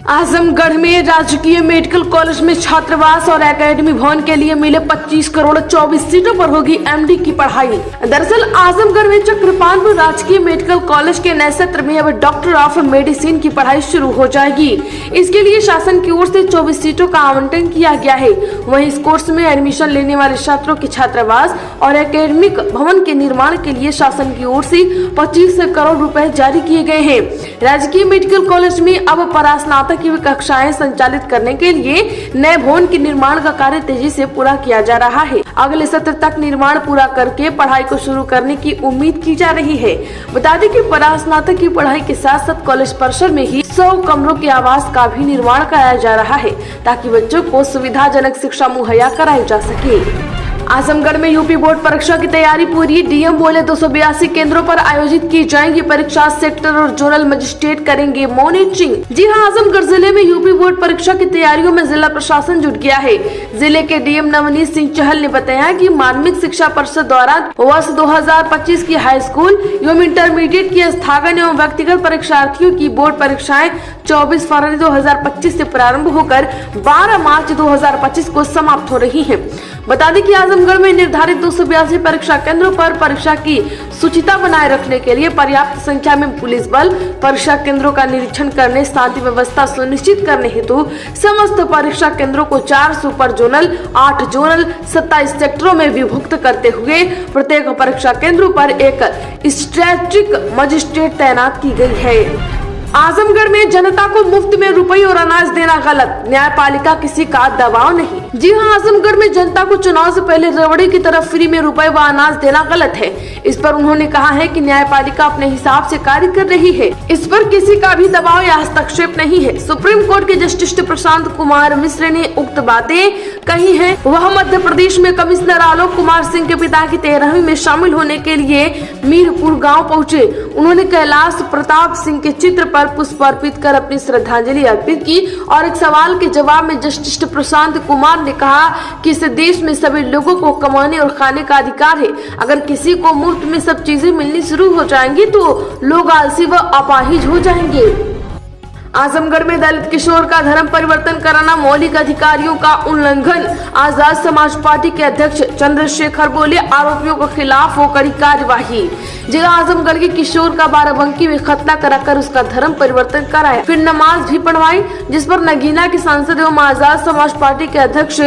आजमगढ़ में राजकीय medical college में छात्रावास और एकेडमी भवन के लिए मिले 25 करोड़ 24 सीटों पर होगी एमडी की पढ़ाई। दरअसल आजमगढ़ में चक्रपालपुर राजकीय मेडिकल कॉलेज के नए सत्र में अब डॉक्टर ऑफ मेडिसिन की पढ़ाई शुरू हो जाएगी। इसके लिए शासन की ओर से 24 सीटों का आवंटन किया गया है। वहीं इस कोर्स में एडमिशन लेने वाले छात्रों के छात्रावास और एकेडमिक भवन के निर्माण के लिए शासन की ओर से 25 करोड़ रुपए जारी किए गए हैं। राजकीय मेडिकल कॉलेज में अब परास्नातक की कक्षाएं संचालित करने के लिए नए भवन के निर्माण का कार्य तेजी से पूरा किया जा रहा है। अगले सत्र तक निर्माण पूरा करके पढ़ाई को शुरू करने की उम्मीद की जा रही है। बता दें कि परास्नातक की पढ़ाई के साथ साथ कॉलेज परिसर में ही 100 कमरों के आवास का भी निर्माण कराया जा रहा है, ताकि बच्चों को सुविधाजनक शिक्षा मुहैया कराई जा सके। आजमगढ़ में यूपी बोर्ड परीक्षा की तैयारी पूरी। डीएम बोले 282 केंद्रों पर आयोजित की जाएंगी परीक्षा। सेक्टर और जोनल मजिस्ट्रेट करेंगे मॉनिटरिंग। जी हां, आजमगढ़ जिले में यूपी बोर्ड परीक्षा की तैयारियों में जिला प्रशासन जुट गया है। जिले के डीएम नवनीत सिंह चहल ने बताया कि माध्यमिक शिक्षा परिषद द्वारा वर्ष 2025 की हाई स्कूल एवं इंटरमीडिएट की स्थगन एवं व्यक्तिगत परीक्षार्थियों की बोर्ड परीक्षाएं 24 फरवरी 2025 से प्रारंभ होकर 12 मार्च 2025 को समाप्त हो रही है। बता दें कि आजमगढ़ में निर्धारित 282 परीक्षा केंद्रों पर परीक्षा की शुचिता बनाए रखने के लिए पर्याप्त संख्या में पुलिस बल परीक्षा केंद्रों का निरीक्षण करने, शांति व्यवस्था सुनिश्चित करने हेतु समस्त परीक्षा केंद्रों को 4 सुपर जोनल, 8 जोनल, 27 सेक्टरों में विभक्त करते हुए प्रत्येक परीक्षा केंद्रों पर एक स्टैटिस्टिक मजिस्ट्रेट तैनात की गई है। आजमगढ़ में जनता को मुफ्त में रुपये और अनाज देना गलत, न्यायपालिका किसी का दबाव नहीं। जी हां, आजमगढ़ में जनता को चुनाव से पहले रबड़ी की तरफ फ्री में रुपए व अनाज देना गलत है। इस पर उन्होंने कहा है कि न्यायपालिका अपने हिसाब से कार्य कर रही है, इस पर किसी का भी दबाव या हस्तक्षेप नहीं है। सुप्रीम कोर्ट के जस्टिस प्रशांत कुमार मिश्र ने उक्त बातें कही है। वह मध्य प्रदेश में कमिश्नर आलोक कुमार सिंह के पिता की 13वीं में शामिल होने के लिए मीरपुर गाँव पहुँचे। उन्होंने कैलाश प्रताप सिंह के चित्र पर पुष्प अर्पित कर अपनी श्रद्धांजलि अर्पित की और एक सवाल के जवाब में जस्टिस प्रशांत कुमार ने कहा कि इस देश में सभी लोगों को कमाने और खाने का अधिकार है। अगर किसी को मुफ्त में सब चीजें मिलनी शुरू हो जाएंगी तो लोग आलसी व अपाहिज हो जाएंगे। आजमगढ़ में दलित किशोर का धर्म परिवर्तन कराना मौलिक अधिकारियों का उल्लंघन। आजाद समाज पार्टी के अध्यक्ष चंद्रशेखर बोले आरोपियों के खिलाफ हो कड़ी कार्यवाही। जिला आजमगढ़ के किशोर का बाराबंकी में खतना कराकर उसका धर्म परिवर्तन कराया, फिर नमाज भी पढ़वाई, जिस पर नगीना के सांसद एवं आजाद समाज पार्टी के अध्यक्ष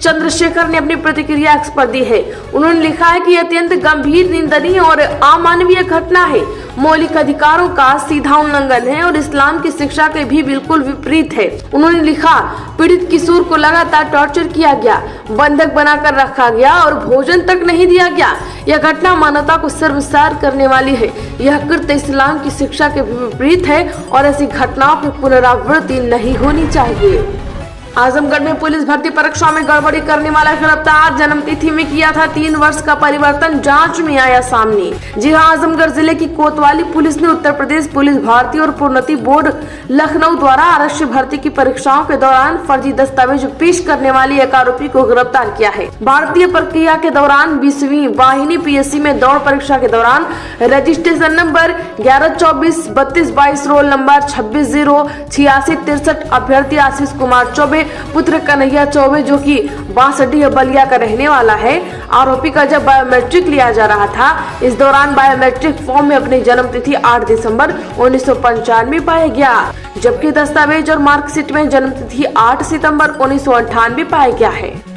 चंद्रशेखर ने अपनी प्रतिक्रिया एक्स पर दी है। उन्होंने लिखा है कि अत्यंत गंभीर, निंदनीय और अमानवीय घटना है, मौलिक अधिकारों का सीधा उल्लंघन है और इस्लाम की शिक्षा के भी बिल्कुल विपरीत है। उन्होंने लिखा, पीड़ित किशोर को लगातार टॉर्चर किया गया, बंधक बनाकर रखा गया और भोजन तक नहीं दिया गया। यह घटना मानवता को शर्मसार करने वाली है। यह कृत्य इस्लाम की शिक्षा के विपरीत है और ऐसी घटनाओं की पुनरावृत्ति नहीं होनी चाहिए। आजमगढ़ में पुलिस भर्ती परीक्षा में गड़बड़ी करने वाला गिरफ्तार। जन्मतिथि में किया था 3 वर्ष का परिवर्तन, जांच में आया सामने। जी हां, आजमगढ़ जिले की कोतवाली पुलिस ने उत्तर प्रदेश पुलिस भर्ती और प्रोन्नति बोर्ड लखनऊ द्वारा आरक्षी भर्ती की परीक्षाओं के दौरान फर्जी दस्तावेज पेश करने वाली एक आरोपी को गिरफ्तार किया है। भारतीय प्रक्रिया के दौरान 20वीं वाहिनी पीएससी में दौड़ परीक्षा के दौरान रजिस्ट्रेशन नंबर 1124-3222 रोल नंबर 26-0-86-63 अभ्यर्थी आशीष कुमार चौबे पुत्र कन्हैया चौबे, जो कि बांसडीह बलिया का रहने वाला है, आरोपी का जब बायोमेट्रिक लिया जा रहा था, इस दौरान बायोमेट्रिक फॉर्म में अपनी जन्म तिथि 8 दिसंबर 1995 पाया गया, जबकि दस्तावेज और मार्कशीट में जन्म तिथि 8 सितंबर 1998 पाया गया है।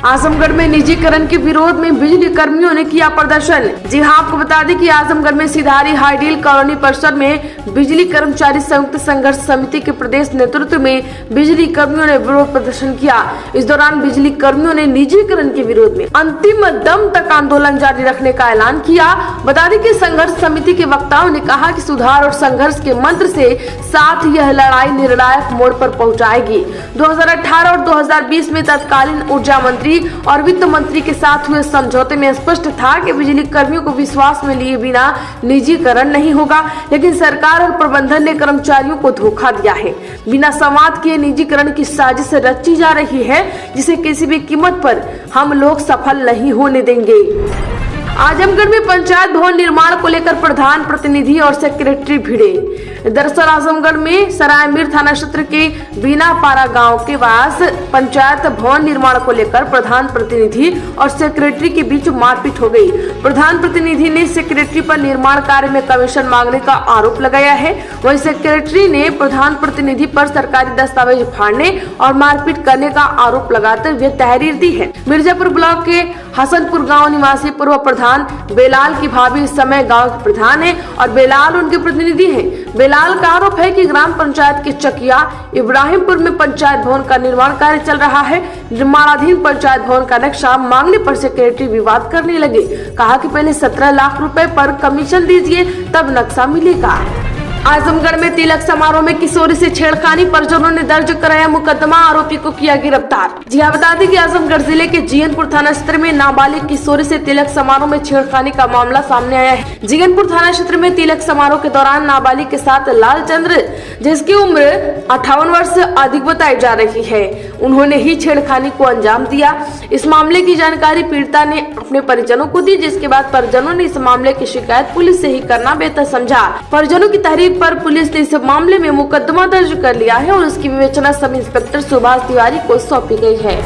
आजमगढ़ में निजीकरण के विरोध में बिजली कर्मियों ने किया प्रदर्शन। जी हां, आपको बता दें कि आजमगढ़ में सिधारी हाईडील कॉलोनी परिसर में बिजली कर्मचारी संयुक्त संघर्ष समिति के प्रदेश नेतृत्व में बिजली कर्मियों ने विरोध प्रदर्शन किया। इस दौरान बिजली कर्मियों ने निजीकरण के विरोध में अंतिम दम तक आंदोलन जारी रखने का ऐलान किया। बता दें कि संघर्ष समिति के वक्ताओं ने कहा कि सुधार और संघर्ष के मंत्र से साथ यह लड़ाई निर्णायक मोड़ पर पहुंचाएगी। 2018 और 2020 में तत्कालीन ऊर्जा मंत्री और वित्त मंत्री के साथ हुए समझौते में स्पष्ट था कि बिजली कर्मियों को विश्वास में लिए बिना निजीकरण नहीं होगा, लेकिन सरकार और प्रबंधन ने कर्मचारियों को धोखा दिया है। बिना संवाद किए निजीकरण की साजिश रची जा रही है, जिसे किसी भी कीमत पर हम लोग सफल नहीं होने देंगे। आजमगढ़ में पंचायत भवन निर्माण को लेकर प्रधान, प्रतिनिधि और सेक्रेटरी भिड़े। दरअसल आजमगढ़ में सरायमीर थाना क्षेत्र के बीनापारा गांव के पास पंचायत भवन निर्माण को लेकर प्रधान प्रतिनिधि और सेक्रेटरी के बीच मारपीट हो गई। प्रधान प्रतिनिधि ने सेक्रेटरी पर निर्माण कार्य में कमीशन मांगने का आरोप लगाया है। वहीं सेक्रेटरी ने प्रधान प्रतिनिधि पर सरकारी दस्तावेज फाड़ने और मारपीट करने का आरोप लगाते हुए तहरीर दी है। मिर्जापुर ब्लॉक के हसनपुर गांव निवासी पूर्व प्रधान बेलाल की भाभी इस समय गांव के प्रधान है और बेलाल उनके प्रतिनिधि हैं। बेलाल का आरोप है कि ग्राम पंचायत के चकिया इब्राहिमपुर में पंचायत भवन का निर्माण कार्य चल रहा है। निर्माणाधीन पंचायत भवन का नक्शा मांगने पर सेक्रेटरी विवाद करने लगे। कहा कि पहले 17 लाख रुपए पर कमीशन दीजिए तब नक्शा मिलेगा। आजमगढ़ में तिलक समारोह में किशोरी से छेड़खानी, परिजनों ने दर्ज कराया मुकदमा, आरोपी को किया गिरफ्तार। जी हाँ, बता दें कि आजमगढ़ जिले के जीयनपुर थाना क्षेत्र में नाबालिग किशोरी से तिलक समारोह में छेड़खानी का मामला सामने आया है। जीयनपुर थाना क्षेत्र में तिलक समारोह के दौरान नाबालिग के साथ लालचंद्र, जिसकी उम्र 58 वर्ष से अधिक बताई जा रही है, उन्होंने ही छेड़खानी को अंजाम दिया। इस मामले की जानकारी पीड़िता ने अपने परिजनों को दी, जिसके बाद परिजनों ने इस मामले की शिकायत पुलिस से ही करना बेहतर समझा। परिजनों की तहरीर पर पुलिस ने इस मामले में मुकदमा दर्ज कर लिया है और उसकी विवेचना सब इंस्पेक्टर सुभाष तिवारी को सौंपी गई है।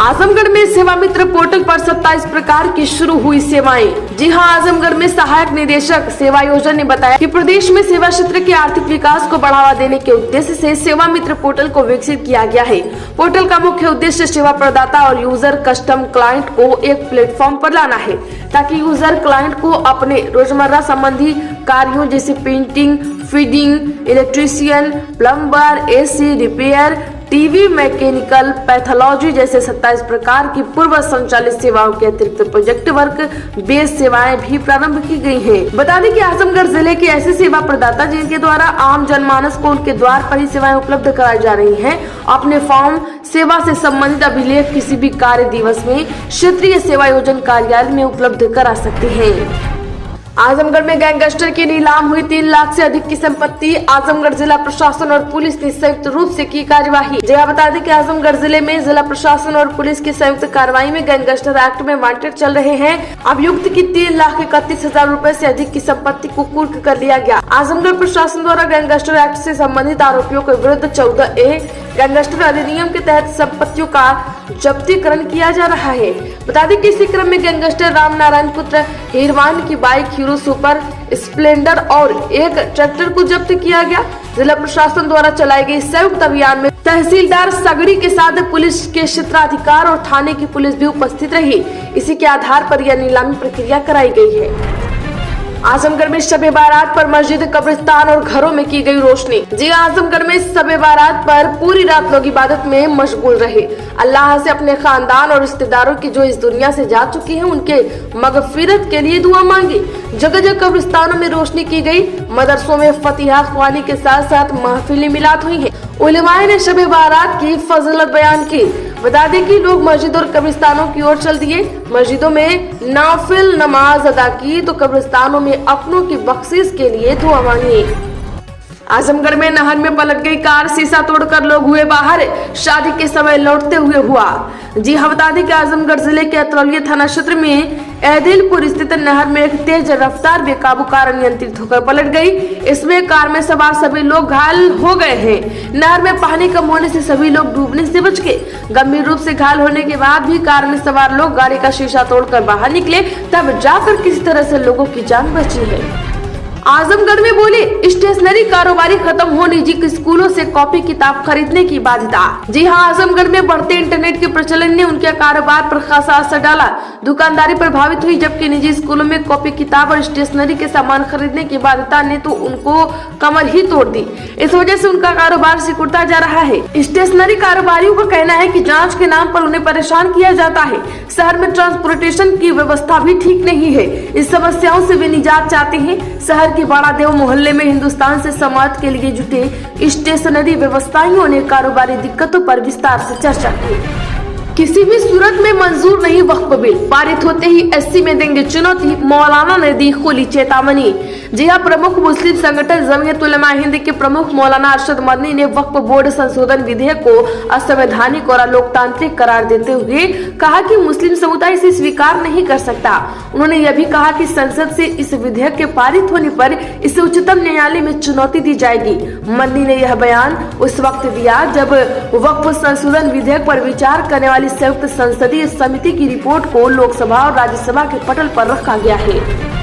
आजमगढ़ में सेवा मित्र पोर्टल पर 27 प्रकार की शुरू हुई सेवाएं। जी हां, आजमगढ़ में सहायक निदेशक सेवा योजना ने बताया कि प्रदेश में सेवा क्षेत्र के आर्थिक विकास को बढ़ावा देने के उद्देश्य से सेवा मित्र पोर्टल को विकसित किया गया है। पोर्टल का मुख्य उद्देश्य सेवा प्रदाता और यूजर कस्टम क्लाइंट को एक प्लेटफॉर्म पर लाना है, ताकि यूजर क्लाइंट को अपने रोजमर्रा संबंधी कार्यों जैसे painting, feeding, electrician, plumber, AC repair, TV mechanical, pathology जैसे 27 प्रकार की पूर्व संचालित सेवाओं के अतिरिक्त प्रोजेक्ट वर्क बेस्ड सेवाएं भी प्रारंभ की गई हैं। बता दें कि आजमगढ़ जिले के ऐसे सेवा प्रदाता जिनके द्वारा आम जनमानस को उनके द्वार पर ही सेवाएं उपलब्ध कराई जा रही हैं, अपने फॉर्म सेवा से संबंधित अभिलेख किसी भी कार्य दिवस में क्षेत्रीय सेवा योजना कार्यालय में उपलब्ध करा सकते हैं। आजमगढ़ में गैंगस्टर की नीलाम हुई 3 लाख से अधिक की संपत्ति। आजमगढ़ जिला प्रशासन और पुलिस ने संयुक्त रूप से की कार्यवाही। जगह बता दें कि आजमगढ़ जिले में जिला प्रशासन और पुलिस की संयुक्त कार्रवाई में गैंगस्टर एक्ट में वांटेड चल रहे हैं अभियुक्त की 3,31,000 रुपए से अधिक की संपत्ति को कुर्क कर लिया गया। आजमगढ़ प्रशासन द्वारा गैंगस्टर एक्ट से संबंधित आरोपियों के विरुद्ध 14A गैंगस्टर अधिनियम के तहत संपत्तियों का जब्तीकरण किया जा रहा है। बता दें कि इसी क्रम में गैंगस्टर राम नारायण पुत्र हीरवान की बाइक हीरो सुपर स्प्लेंडर और एक ट्रैक्टर को जब्त किया गया। जिला प्रशासन द्वारा चलाई गई संयुक्त अभियान में तहसीलदार सगड़ी के साथ पुलिस के क्षेत्राधिकार और थाने की पुलिस भी उपस्थित रही। इसी के आधार पर यह नीलामी प्रक्रिया कराई गई है। आजमगढ़ में शबे बारात पर मस्जिद, कब्रिस्तान और घरों में की गई रोशनी। जी आजमगढ़ में शबे बारात पर पूरी रात लोग इबादत में मशगूल रहे। अल्लाह से अपने खानदान और रिश्तेदारों की जो इस दुनिया से जा चुकी हैं, उनके मगफिरत के लिए दुआ मांगी। जगह जगह कब्रिस्तानों में रोशनी की गई। मदरसों में फतिहा ख्वानी के साथ साथ महफिलें मिलाद हुई हैं। उलेमाए ने शबे बारात की फजीलत बयान की। बता दें कि लोग मस्जिद और कब्रिस्तानों की ओर चल दिए। मस्जिदों में नाफिल नमाज अदा की तो कब्रिस्तानों में अपनों की बख्शिश के लिए दुआ मांगी। आजमगढ़ में नहर में पलट गई कार, शीशा तोड़कर लोग हुए बाहर। शादी के समय लौटते हुए हुआ। जी हाँ, बता दें कि आजमगढ़ जिले के अतरौलिया थाना क्षेत्र में ऐदिलपुर स्थित नहर में एक तेज रफ्तार बेकाबू कार अनियंत्रित होकर पलट गई। इसमें कार में सवार सभी लोग घायल हो गए हैं। नहर में पानी कम होने से सभी लोग डूबने से बच गए। गंभीर रूप से घायल होने के बाद भी कार में सवार लोग गाड़ी का शीशा तोड़कर बाहर निकले, तब जाकर किसी तरह से लोगों की जान बची है। आजमगढ़ में बोले स्टेशनरी कारोबारी खत्म हो, निजी स्कूलों से कॉपी किताब खरीदने की बाध्यता। जी हां, आजमगढ़ में बढ़ते इंटरनेट के प्रचलन ने उनके कारोबार पर खासा असर डाला। दुकानदारी प्रभावित हुई, जबकि निजी स्कूलों में कॉपी किताब और स्टेशनरी के सामान खरीदने की बाध्यता ने तो उनको कमर ही तोड़ दी। इस वजह से उनका कारोबार सिकुड़ता जा रहा है। स्टेशनरी कारोबारियों का कहना है कि जाँच के नाम पर उन्हें परेशान किया जाता है। शहर में ट्रांसपोर्टेशन की व्यवस्था भी ठीक नहीं है। इस समस्याओं से वे निजात चाहते हैं। शहर की बड़ा देव मोहल्ले में हिंदुस्तान से समाज के लिए जुटे स्टेशनरी व्यवसायियों ने कारोबारी दिक्कतों पर विस्तार से चर्चा की। किसी भी सूरत में मंजूर नहीं वक्फ बिल, पारित होते ही एससी में देंगे चुनौती, मौलाना ने दी खुली चेतावनी। जी हां, प्रमुख मुस्लिम संगठन जमीयत उलमा हिंद के प्रमुख मौलाना अरशद मदनी ने वक्फ बोर्ड संशोधन विधेयक को असंवैधानिक और अलोकतांत्रिक करार देते हुए कहा कि मुस्लिम समुदाय इसे स्वीकार नहीं कर सकता। उन्होंने यह भी कहा कि संसद से इस विधेयक के पारित होने पर इसे उच्चतम न्यायालय में चुनौती दी जाएगी। मदनी ने यह बयान उस वक्त दिया जब वक्फ संशोधन विधेयक पर विचार करने वाली संयुक्त संसदीय समिति की रिपोर्ट को लोकसभा और राज्यसभा के पटल पर रखा गया है।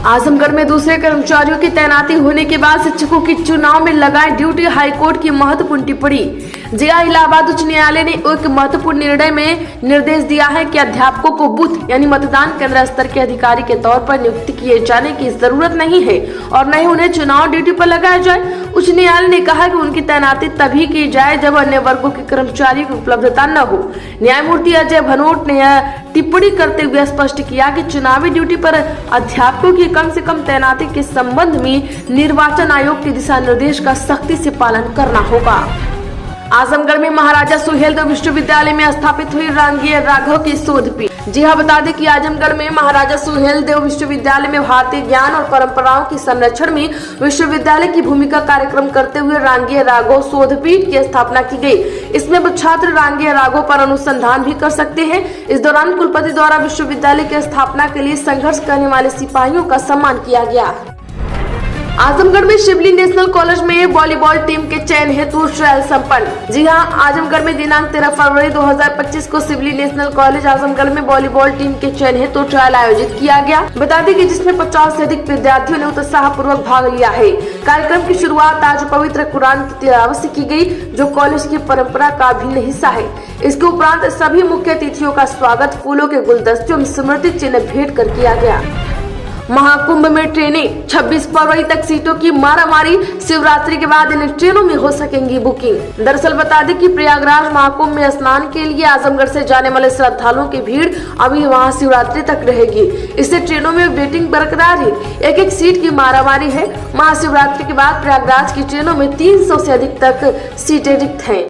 आजमगढ़ में दूसरे कर्मचारियों की तैनाती होने के बाद शिक्षकों की चुनाव में लगाए ड्यूटी, हाईकोर्ट की महत्वपूर्ण टिप्पणी। जिला इलाहाबाद उच्च न्यायालय ने एक महत्वपूर्ण निर्णय में निर्देश दिया है कि अध्यापकों को बूथ यानी मतदान केंद्र स्तर के अधिकारी के तौर पर नियुक्त किए जाने की जरूरत नहीं है और न ही उन्हें चुनाव ड्यूटी पर लगाया जाए। उच्च न्यायालय ने कहा कि उनकी तैनाती तभी की जाए जब अन्य वर्गों के कर्मचारियों की उपलब्धता न हो। न्यायमूर्ति अजय भनोट ने यह टिप्पणी करते हुए स्पष्ट किया कि चुनावी ड्यूटी पर अध्यापकों की कम से कम तैनाती के संबंध में निर्वाचन आयोग के दिशा निर्देश का सख्ती से पालन करना होगा। आजमगढ़ में महाराजा सुहेलदेव विश्वविद्यालय में स्थापित हुई रांगीय राघव की शोध पीठ। जी हां, बता दें कि आजमगढ़ में महाराजा सुहेलदेव विश्वविद्यालय में भारतीय ज्ञान और परंपराओं की संरक्षण में विश्वविद्यालय की भूमिका कार्यक्रम करते हुए रांगीय राघव शोध पीठ की स्थापना की गई। इसमें छात्र रांगीय राघव पर अनुसंधान भी कर सकते हैं। इस दौरान कुलपति द्वारा विश्वविद्यालय की स्थापना के लिए संघर्ष करने वाले सिपाहियों का सम्मान किया गया। आजमगढ़ में शिवली नेशनल कॉलेज में वॉलीबॉल टीम के चयन हेतु ट्रायल संपन्न। जी हां, आजमगढ़ में दिनांक 13 फरवरी 2025 को शिवली नेशनल कॉलेज आजमगढ़ में वॉलीबॉल टीम के चयन हेतु ट्रायल आयोजित किया गया। बता दें कि जिसमें 50 से अधिक विद्यार्थियों ने उत्साहपूर्वक भाग लिया है। कार्यक्रम की शुरुआत आज पवित्र कुरान की तिलावत से की गई, जो कॉलेज की परंपरा का अभिन्न हिस्सा है। इसके उपरांत सभी मुख्य अतिथियों का स्वागत फूलों के गुलदस्ते और स्मृति चिन्ह भेंट कर किया गया। महाकुंभ में ट्रेनें 26 फरवरी तक सीटों की मारामारी। शिवरात्रि के बाद इन ट्रेनों में हो सकेंगी बुकिंग। दरअसल बता दें कि प्रयागराज महाकुंभ में स्नान के लिए आजमगढ़ से जाने वाले श्रद्धालुओं की भीड़ अभी वहां शिवरात्रि तक रहेगी। इससे ट्रेनों में वेटिंग बरकरार है। एक सीट की मारामारी है। महाशिवरात्रि के बाद प्रयागराज की ट्रेनों में 300 से अधिक तक सीटें रिक्त हैं।